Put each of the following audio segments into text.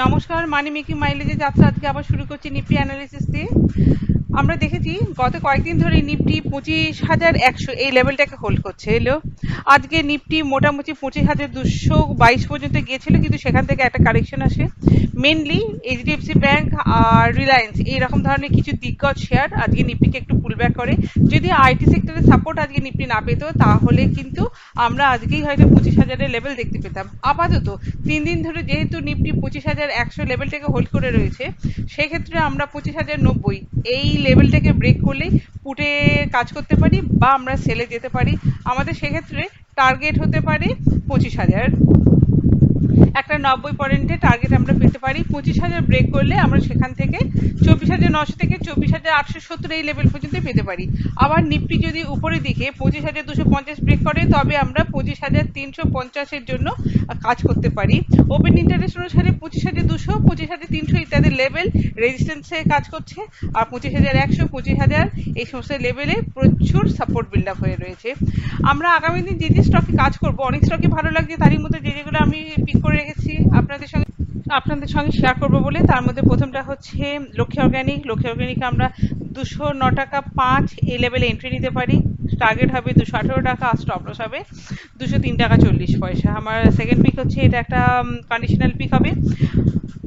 নমস্কার, মানি মেকিং মাইলেজের যাত্রা আজকে আবার শুরু করছি নিফটি অ্যানালিসিস দিয়ে। আমরা দেখেছি গত কয়েকদিন ধরে নিফটি 25,100 এই লেভেলটাকে হোল্ড করছে এলো। আজকে নিফটি মোটামুটি 25,222 পর্যন্ত গিয়েছিল, কিন্তু সেখান থেকে একটা কারেকশন আসে। মেনলি এইচডিএফসি ব্যাংক আর রিলায়েন্স এইরকম ধরনের কিছু দিগ্গজ শেয়ার আজকে নিফটিকে একটু পুলব্যাক করে। যদি আইটি সেক্টরের সাপোর্ট আজকে নিফটি না পেত, তাহলে কিন্তু আমরা আজকেই হয়তো 25,000-এর লেভেল দেখতে পেতাম। আপাতত 3 দিন ধরে যেহেতু নিফটি 25,100 লেভেলটাকে হোল্ড করে রয়েছে, সেক্ষেত্রে আমরা 25,090 এই লেভেলটাকে ব্রেক করলেই পুটে কাজ করতে পারি বা আমরা সেলে যেতে পারি। আমাদের সেক্ষেত্রে টার্গেট হতে পারে 25,000, একটা 90 পয়েন্টে টার্গেট আমরা পেতে পারি। 25,000 ব্রেক করলে আমরা সেখান থেকে 24,900 থেকে 24,870 এই লেভেল পর্যন্ত পেতে পারি। আবার নিফটি যদি উপরের দিকে 25,250 ব্রেক করে, তবে আমরা 25,350-এর জন্য কাজ করতে পারি। ওপেন ইন্টারেস্ট অনুসারে 25,200, 25,300 ইত্যাদি লেভেল রেজিস্ট্যান্সে কাজ করছে, আর 25,100, 25,000 এই সমস্ত লেভেলে প্রচুর সাপোর্ট বিল্ড আপ হয়ে রয়েছে। আমরা আগামী দিন যে স্টকে কাজ করব, অনেক স্টকে ভালো লাগছে, তারই মধ্যে যেগুলো আমি পিক করে রেখেছি আপনাদের সঙ্গে শেয়ার করবো বলে। তার মধ্যে প্রথমটা হচ্ছে লক্ষ্মী অর্গ্যানিক। লক্ষ্মী অর্গ্যানিকে আমরা 209 টাকা 5 এই লেভেলে এন্ট্রি নিতে পারি। টার্গেট হবে 218 টাকা, আর স্টপ লস হবে 203 টাকা 40 পয়সা। আমার সেকেন্ড পিক হচ্ছে, এটা একটা কন্ডিশনাল পিক হবে,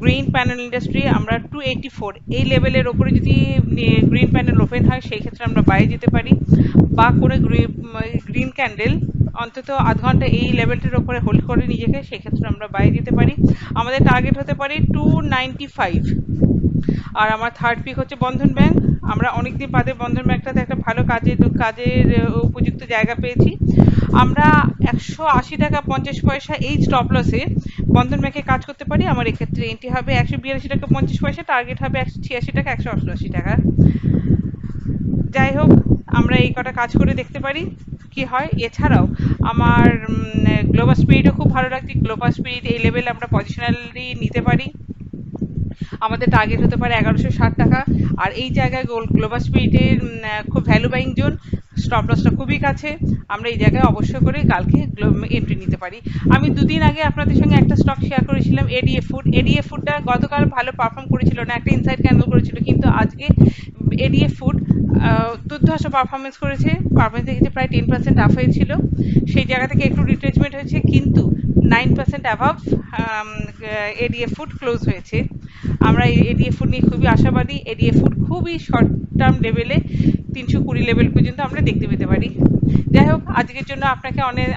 গ্রিন প্যানেল ইন্ডাস্ট্রি। আমরা 284 এই লেভেলের ওপরে যদি গ্রিন প্যানেল ওপেন হয়, সেই ক্ষেত্রে আমরা বাইরে যেতে পারি, বা কোনো গ্রিন ক্যান্ডেল অন্তত আধ ঘন্টা এই লেভেলটার ওপরে হোল্ড করে নিজেকে, সেক্ষেত্রে আমরা বাইরে যেতে পারি। আমাদের টার্গেট হতে পারে 295। আর আমার থার্ড পিক হচ্ছে বন্ধন ব্যাংক। আমরা অনেকদিন বাদে বন্ধন ব্যাংকটাতে একটা ভালো কাজের উপযুক্ত জায়গা পেয়েছি। আমরা 180 টাকা 50 পয়সা এই স্টপ লসে বন্ধন ব্যাংকে কাজ করতে পারি। আমার এক্ষেত্রে এন্ট্রি হবে 182 টাকা 50 পয়সা, টার্গেট হবে 186 টাকা 188 টাকা। যাই হোক, আমরা এই কটা কাজ করে দেখতে পারি কি হয়। এছাড়াও আমার গ্লোবাল স্পিরিটও খুব ভালো লাগছে। গ্লোবাল স্পিরিট এই লেভেলে আমরা পজিশনালি নিতে পারি। আমাদের টার্গেট হতে পারে 1160 টাকা। আর এই জায়গায় গ্লোবাল স্পিরিটের খুব ভ্যালু বাইং জোন, স্টপ লসটা খুবই কাছে। আমরা এই জায়গায় অবশ্যই করে কালকে এন্ট্রি নিতে পারি। আমি দুদিন আগে আপনাদের সঙ্গে একটা স্টক শেয়ার করেছিলাম, এডিএফ ফুড। এডিএফ ফুডটা গতকাল ভালো পারফর্ম করেছিল না, একটা ইনসাইড ক্যান্ডেল করেছিল, কিন্তু আজকে এডিএফ ফুড দুর্ধর্ষ পারফরমেন্স করেছে। পারফরমেন্স দেখেছে প্রায় 10% আপ হয়েছিল, সেই জায়গা থেকে একটু রিট্রেসমেন্ট হয়েছে, কিন্তু 9% অ্যাভাব এডিএফ ফুড ক্লোজ হয়েছে। আমরা এডিএফ ফুড নিয়ে খুবই আশাবাদী। এডিএফ ফুড খুবই শর্ট টার্ম লেভেলে 320 লেভেল পর্যন্ত আমরা দেখতে পেতে পারি। যাই হোক, আজকের জন্য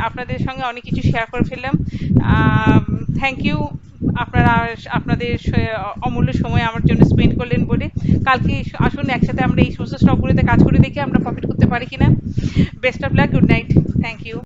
আপনাদের সঙ্গে অনেক কিছু শেয়ার করে ফেললাম। থ্যাংক ইউ আপনাদের অমূল্য সময় আমার জন্য স্পেন্ড করলেন বলে। কালকে আসুন একসাথে আমরা এই সমস্ত স্টকগুলোতে কাজ করে দেখি আমরা প্রফিট করতে পারি কিনা। Best of luck, good night, thank you.